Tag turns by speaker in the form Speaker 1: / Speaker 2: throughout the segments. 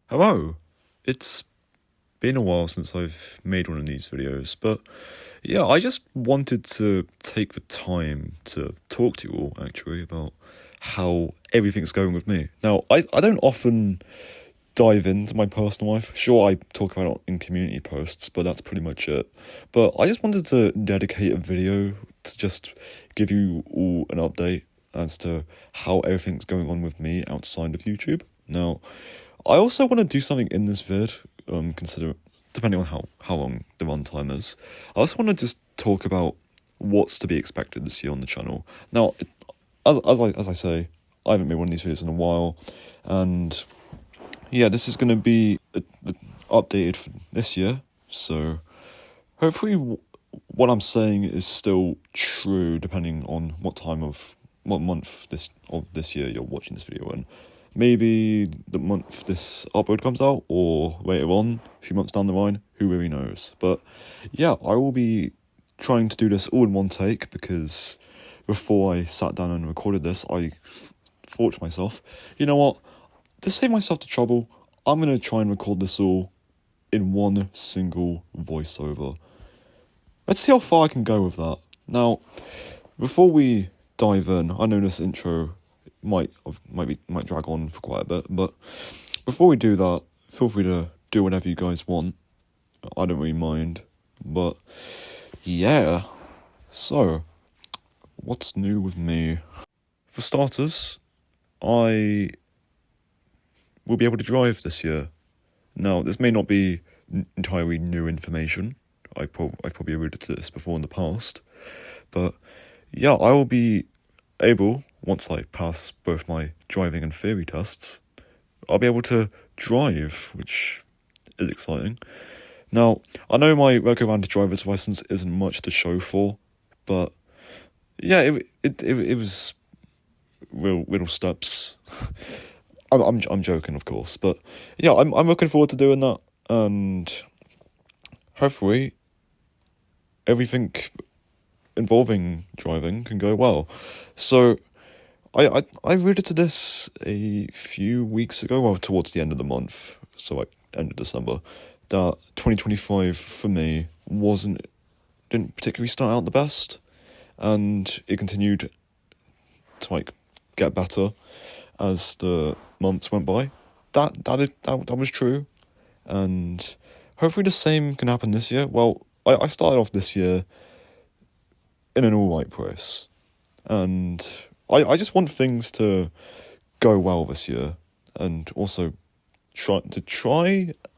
Speaker 1: Hello. It's been a while since I've made one of these videos, but yeah, I just wanted to take the time to talk to you all actually about how everything's going with me. Now, I don't often dive into my personal life. Sure, I talk about it in community posts, but that's pretty much it. But I just wanted to dedicate a video to just give you all an update as to how everything's going on with me outside of YouTube. Now, I also want to do something in this vid, consider depending on how long the runtime is. I also want to just talk about what's to be expected this year on the channel. Now, as I say, I haven't made one of these videos in a while, and yeah, this is going to be updated for this year. So hopefully, what I'm saying is still true, depending on what month this year you're watching this video in. Maybe the month this upload comes out, or later on, a few months down the line, who really knows. But yeah, I will be trying to do this all in one take, because before I sat down and recorded this, I thought to myself, you know what, to save myself the trouble, I'm going to try and record this all in one single voiceover. Let's see how far I can go with that. Now, before we dive in, I know this intro might drag on for quite a bit, but before we do that, feel free to do whatever you guys want. I don't really mind, but yeah. So, what's new with me? For starters, I will be able to drive this year. Now, this may not be entirely new information. I've probably alluded to this before in the past, but yeah, I will be able, once I pass both my driving and theory tests, I'll be able to drive, which is exciting. Now, I know my recommended driver's license isn't much to show for, but yeah, it was little steps. I'm joking, of course, but yeah, I'm looking forward to doing that, and hopefully everything involving driving can go well. So I alluded to this a few weeks ago, well, towards the end of the month, so like end of December, that 2025 for me didn't particularly start out the best, and it continued to like get better as the months went by. That was true, and hopefully the same can happen this year. Well, I started off this year in an alright place, and I just want things to go well this year, and also try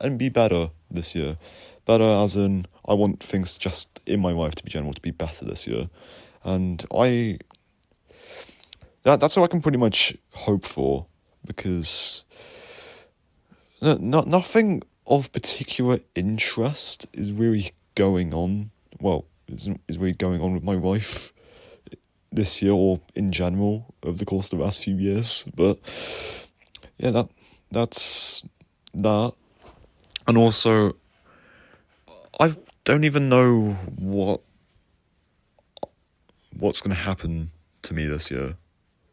Speaker 1: and be better this year. Better as in, I want things just in my life to be better this year, and that's all I can pretty much hope for, because nothing of particular interest is really going on. Well, is really going on with my life this year, or in general over the course of the last few years. But yeah, that's that. And also, I don't even know what's going to happen to me this year.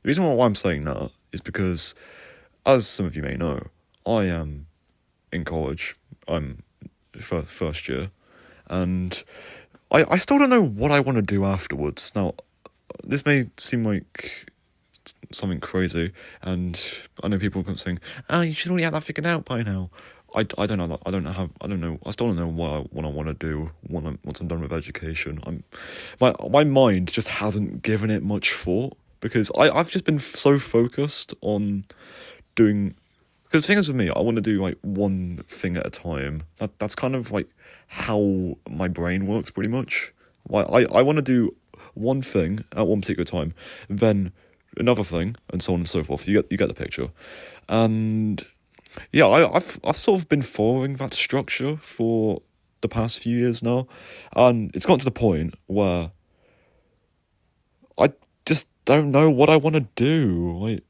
Speaker 1: The reason why I'm saying that is because, as some of you may know, I am in college. I'm first year, and I still don't know what I want to do afterwards. Now, this may seem like something crazy, and I know people keep saying, you should already have that figured out by now. I don't know that. I still don't know what I want to do once I'm done with education. My mind just hasn't given it much thought, because I've just been so focused on doing. Because the thing is with me, I want to do like one thing at a time. That's kind of like how my brain works, pretty much. I want to do one thing at one particular time, then another thing, and so on and so forth. You get the picture. And yeah, I've sort of been following that structure for the past few years now, and it's gotten to the point where I just don't know what I want to do like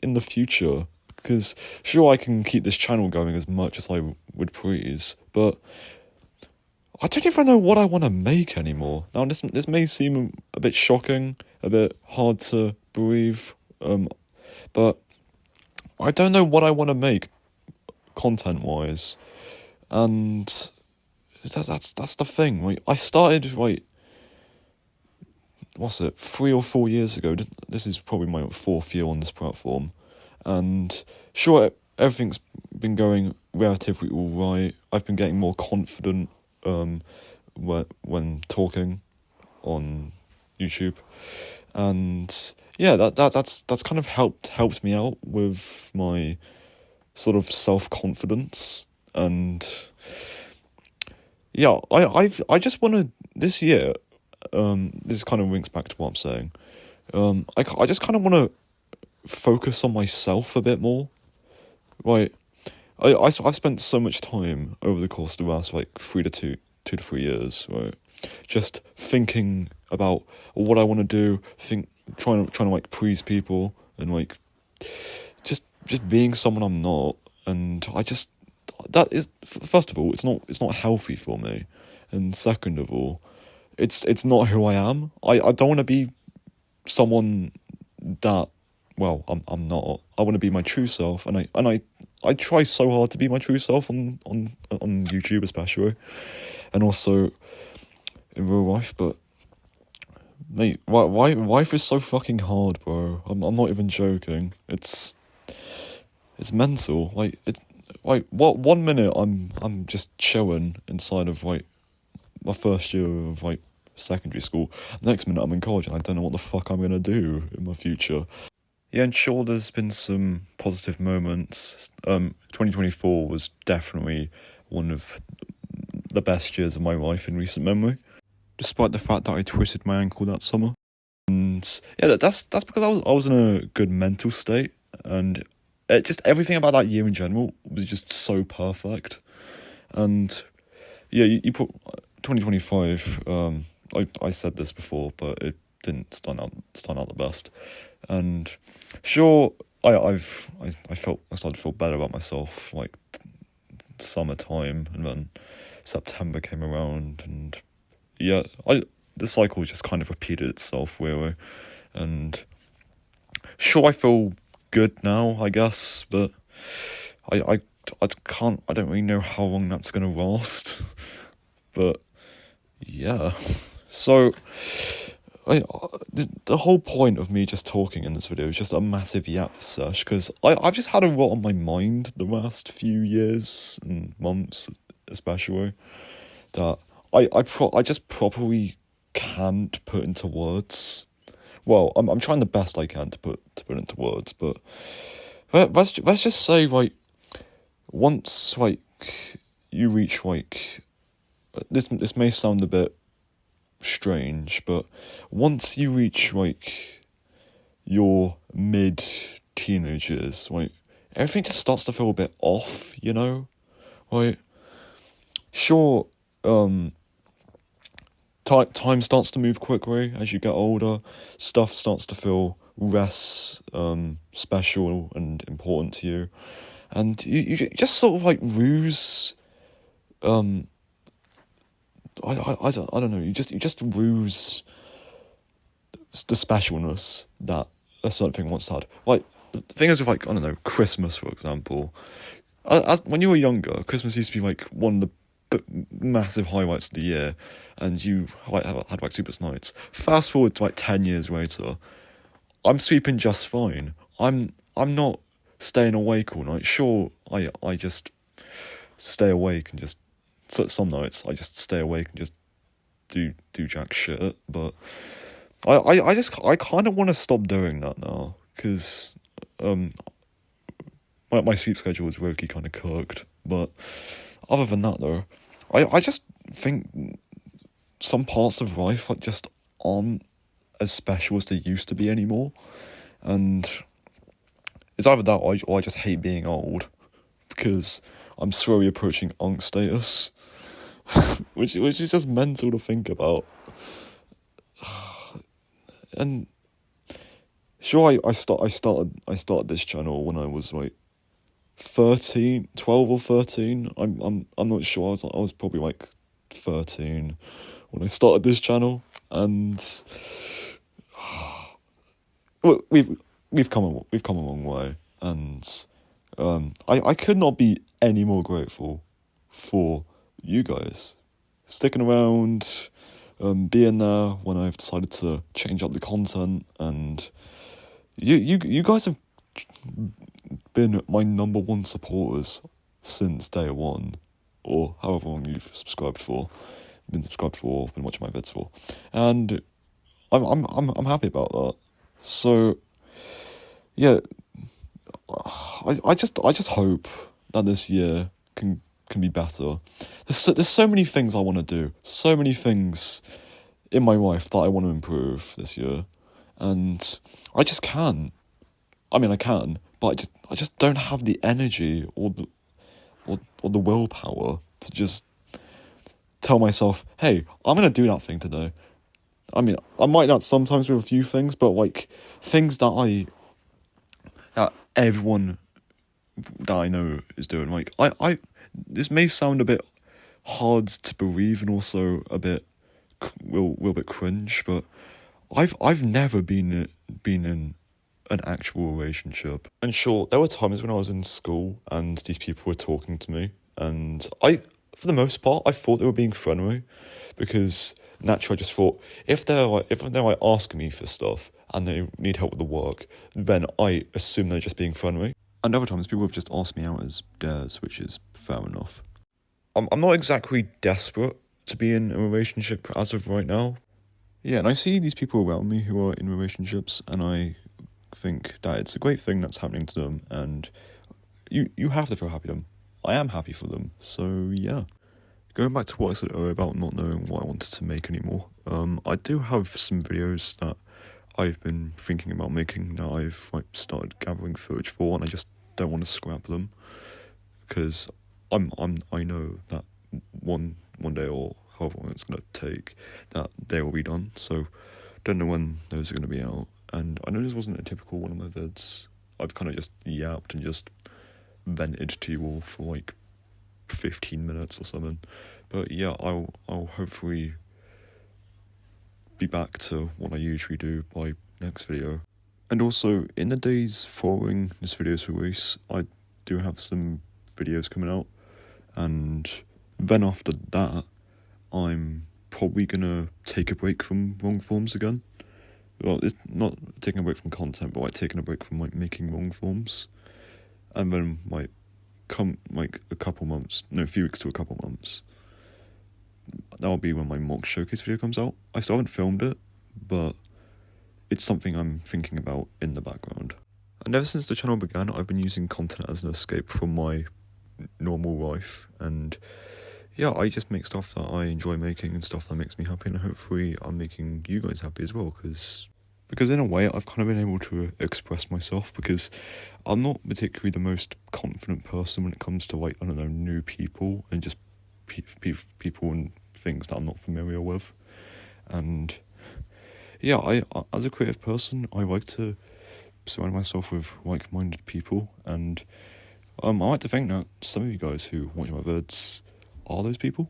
Speaker 1: in the future. Because sure, I can keep this channel going as much as I would please, but I don't even know what I want to make anymore. Now, this may seem a bit shocking, a bit hard to believe, but I don't know what I want to make. content-wise, and that's the thing. Like, I started, like, what's it, 3 or 4 years ago. This is probably my 4th year on this platform, and sure, everything's been going relatively all right. I've been getting more confident when talking on YouTube, and yeah, that's kind of helped me out with my sort of self-confidence. And yeah, I just want to, this year, this kind of links back to what I'm saying. I just kind of want to focus on myself a bit more. Like, I've spent so much time over the course of the last, like, 2 to 3 years, right, just thinking about what I want to do, trying to like please people, and like just being someone I'm not. And that is, first of all, it's not healthy for me, and second of all, it's not who I am. I don't want to be someone that, well, I'm not. I want to be my true self, and I try so hard to be my true self on YouTube especially, and also in real life. But mate, why life is so fucking hard, bro. I'm not even joking. It's mental. Like, it's like, what, 1 minute I'm just chilling inside of, like, my first year of, like, secondary school. Next minute I'm in college and I don't know what the fuck I'm gonna do in my future. Yeah, and sure, there's been some positive moments. 2024 was definitely one of the best years of my life in recent memory, despite the fact that I twisted my ankle that summer. And yeah, that's because I was in a good mental state, and just everything about that year in general was just so perfect. And yeah, you put 2025. I said this before, but it didn't start out the best. And sure, I started to feel better about myself, like, summertime, and then September came around, and yeah, the cycle just kind of repeated itself, really. And sure, I feel good now, I guess, but I don't really know how long that's gonna last. But yeah, so the whole point of me just talking in this video is just a massive yap sesh, because I've just had a lot on my mind the last few years and months, especially, that I just probably can't put into words. Well, I'm trying the best I can to put into words, but let's just say, like, once, like, you reach, like, this may sound a bit strange, but once you reach, like, your mid-teenage years, like, everything just starts to feel a bit off, you know? Like, sure, time starts to move quickly as you get older. Stuff starts to feel less special and important to you, and you just sort of, like, lose I don't know. You just lose the specialness that a certain thing once had. Like, the thing is with, like, I don't know, Christmas, for example. When you were younger, Christmas used to be, like, one of the massive highlights of the year, and you, like, had like, sleepless nights. Fast forward to, like, 10 years later, I'm sleeping just fine. I'm not staying awake all night. Sure, I just stay awake and just, so some nights I just stay awake and just do jack shit, but I kind of want to stop doing that now, because my sleep schedule is really kind of cooked. But other than that, though, I just think some parts of life, like, just aren't as special as they used to be anymore, and it's either that or I just hate being old, because I'm slowly approaching unk status. which is just mental to think about. And sure, I started this channel when I was, like, 12 or 13. I'm not sure. I was probably, like, 13 when I started this channel, and we've come a long way, and I could not be any more grateful for you guys sticking around, being there when I've decided to change up the content, and you guys have been my number one supporters since day one, or however long you've been subscribed for, been watching my vids for, and I'm happy about that. So yeah, I just hope that this year can be better. There's so many things I want to do, so many things in my life that I want to improve this year, and I just can't. I mean, I can, but I just don't have the energy or the willpower to just tell myself, hey, I'm gonna do that thing today. I mean, I might not sometimes with a few things, but like things that everyone that I know is doing. Like I this may sound a bit hard to believe and also a bit will bit cringe, but I've never been in an actual relationship. And sure, there were times when I was in school and these people were talking to me, and for the most part, I thought they were being friendly, because naturally I just thought if they're asking me for stuff and they need help with the work, then I assume they're just being friendly. And other times people have just asked me out as dares, which is fair enough. I'm not exactly desperate to be in a relationship as of right now. Yeah, and I see these people around me who are in relationships, and I think that it's a great thing that's happening to them, and you have to feel happy for them. I am happy for them, so yeah. Going back to what I said earlier about not knowing what I wanted to make anymore, I do have some videos that I've been thinking about making that I've started gathering footage for, and I just don't want to scrap them, because I know that one day, or however long it's going to take, that they will be done, so don't know when those are going to be out. And I know this wasn't a typical one of my vids. I've kind of just yapped and just vented to you all for 15 minutes or something. But yeah, I'll hopefully be back to what I usually do by next video. And also, in the days following this video's release, I do have some videos coming out, and then after that, I'm probably gonna take a break from long forms again. Well, it's not taking a break from content, but taking a break from making long forms, and then come a few weeks to a couple months. That'll be when my mock showcase video comes out. I still haven't filmed it, but it's something I'm thinking about in the background. And ever since the channel began, I've been using content as an escape from my normal life, and yeah, I just make stuff that I enjoy making and stuff that makes me happy, and hopefully I'm making you guys happy as well, because in a way I've kind of been able to express myself, because I'm not particularly the most confident person when it comes to new people and just people and things that I'm not familiar with. And yeah, I as a creative person, I like to surround myself with like-minded people, and I like to think that some of you guys who watch my vids are those people.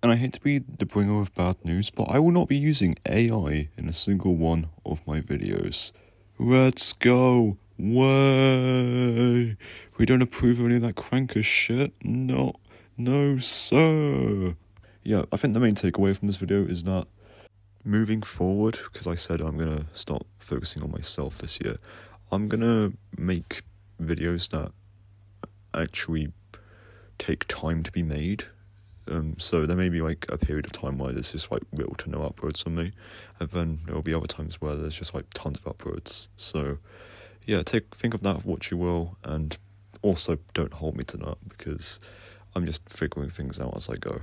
Speaker 1: And I hate to be the bringer of bad news, but I will not be using AI in a single one of my videos. Let's go! Way! We don't approve of any of that cranker shit. No, sir! Yeah, I think the main takeaway from this video is that moving forward, because I said I'm gonna start focusing on myself this year, I'm gonna make videos that actually take time to be made. So there may be a period of time where there's just little to no uploads from me, and then there will be other times where there's just tons of uploads. So yeah, think of that of what you will, and also don't hold me to that, because I'm just figuring things out as I go.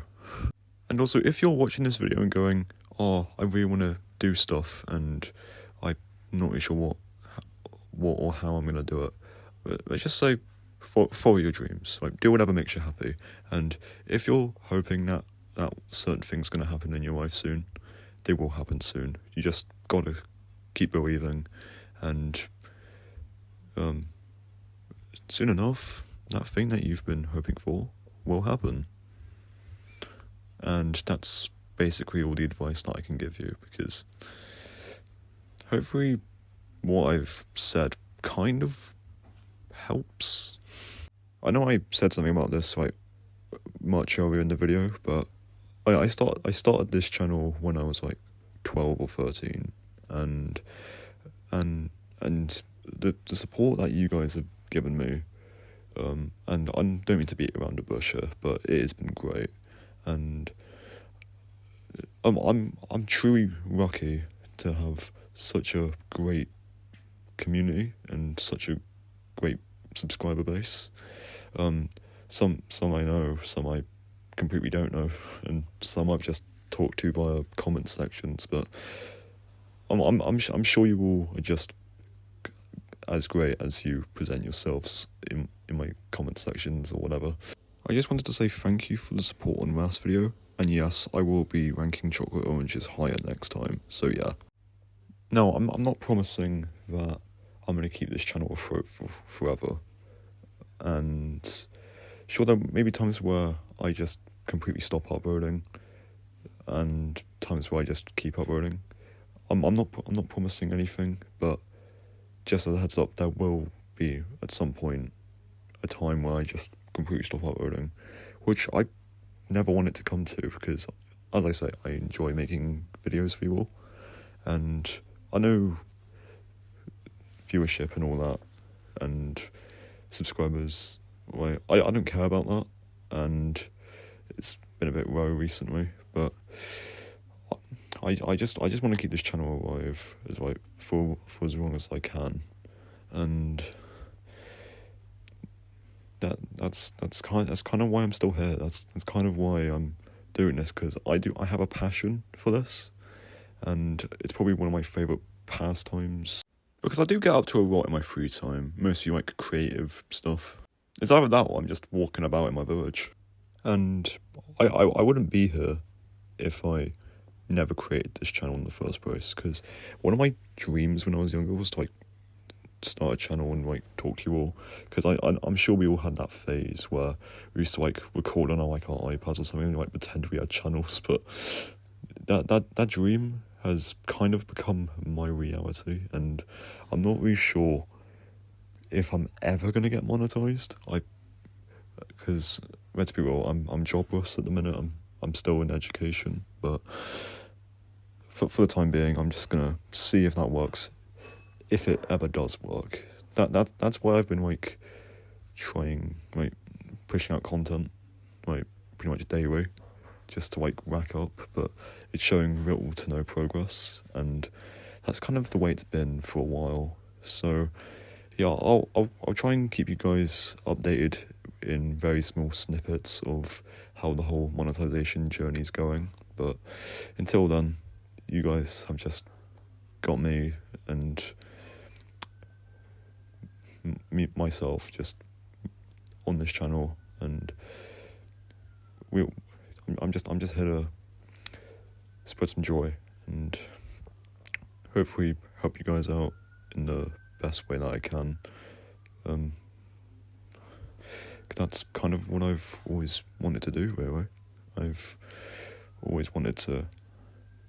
Speaker 1: And also, if you're watching this video and going, oh, I really want to do stuff and I'm not really sure what or how I'm going to do it, let's just say follow your dreams. Do whatever makes you happy. And if you're hoping that certain thing's going to happen in your life soon, they will happen soon. You just got to keep believing, and soon enough, that thing that you've been hoping for will happen. And that's basically all the advice that I can give you, because hopefully what I've said kind of helps. I know I said something about this like much earlier in the video, but I started this channel when I was like 12 or 13, and and and the support that you guys have given me, and I don't mean to beat around the bush here, but it has been great, and I'm truly lucky to have such a great community and such a great subscriber base. Some I know, some I completely don't know, and some I've just talked to via comment sections. But I'm sure you all are just as great as you present yourselves in my comment sections or whatever. I just wanted to say thank you for the support on the last video, and yes, I will be ranking chocolate oranges higher next time. So yeah. No, I'm not promising that I'm going to keep this channel afloat for forever. And sure, there may be times where I just completely stop uploading, and times where I just keep uploading. I'm not promising anything, but just as a heads up, there will be at some point a time where I just completely stop uploading, which I never want it to come to, because, as I say, I enjoy making videos for you all, and I know viewership and all that, and subscribers, like, I don't care about that, and it's been a bit low recently, but I just want to keep this channel alive as like for as long as I can, and that's kind of why I'm still here. That's kind of why I'm doing this, because I have a passion for this, and it's probably one of my favourite pastimes, because I do get up to a lot in my free time, mostly like creative stuff. It's either that or I'm just walking about in my village, and I wouldn't be here if I never created this channel in the first place, because one of my dreams when I was younger was to like start a channel and like talk to you all, because I'm sure we all had that phase where we used to like record on our iPads or something and like pretend we had channels, but that dream has kind of become my reality, and I'm not really sure if I'm ever gonna get monetized. Because let's be real, I'm jobless at the minute. I'm still in education, but for the time being, I'm just gonna see if that works. If it ever does work, that's why I've been like trying, like pushing out content like pretty much daily, just to like rack up, but it's showing little to no progress, and that's kind of the way it's been for a while. So yeah, I'll try and keep you guys updated in very small snippets of how the whole monetization journey is going, but until then, you guys have just got me and myself just on this channel, and I'm just here to spread some joy and hopefully help you guys out in the best way that I can. 'Cause that's kind of what I've always wanted to do, really. I've always wanted to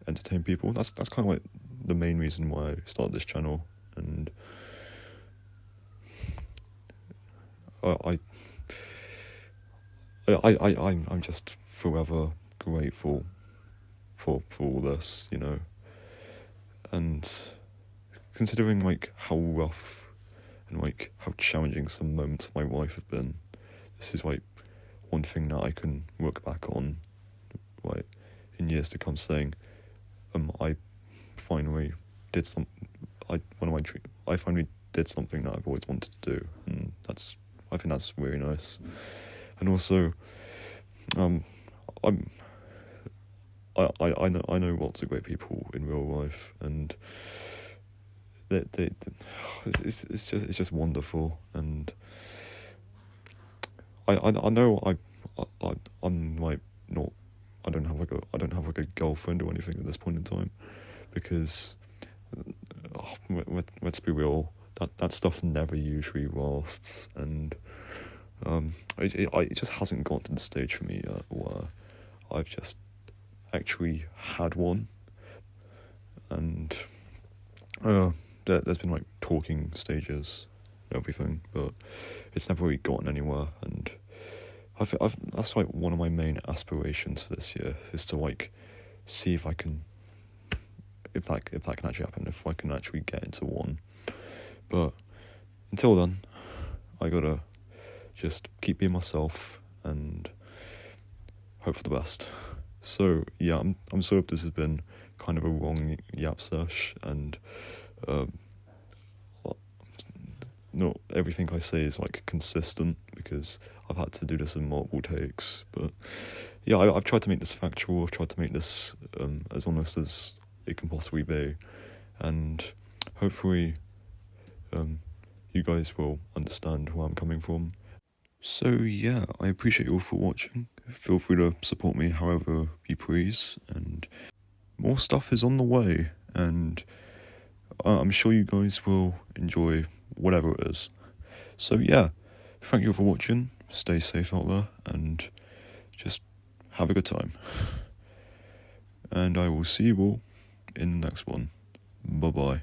Speaker 1: entertain people. That's kind of like the main reason why I started this channel, and I'm just forever grateful for all this, you know. And considering like how rough and like how challenging some moments of my life have been, this is like one thing that I can look back on like in years to come, saying I finally did I finally did something that I've always wanted to do, and I think that's really nice. And also I know lots of great people in real life, and it's just wonderful. And I know I'm like not I don't have like a girlfriend or anything at this point in time, because let's be real, that stuff never usually lasts, and it just hasn't gotten to the stage for me yet where I've just actually had one. And there's been like talking stages, and everything, but it's never really gotten anywhere. And I've that's like one of my main aspirations for this year, is to like see if I can, if that can actually happen, if I can actually get into one. But until then, I gotta just keep being myself and hope for the best. So yeah, I'm sorry if this has been kind of a long yap sesh, and not everything I say is like consistent, because I've had to do this in multiple takes. But yeah, I've tried to make this factual. I've tried to make this as honest as it can possibly be, and hopefully you guys will understand where I'm coming from. So yeah, I appreciate you all for watching. Feel free to support me however you please, and more stuff is on the way, and I'm sure you guys will enjoy whatever it is. So yeah, thank you for watching, stay safe out there, and just have a good time. And I will see you all in the next one. Bye bye.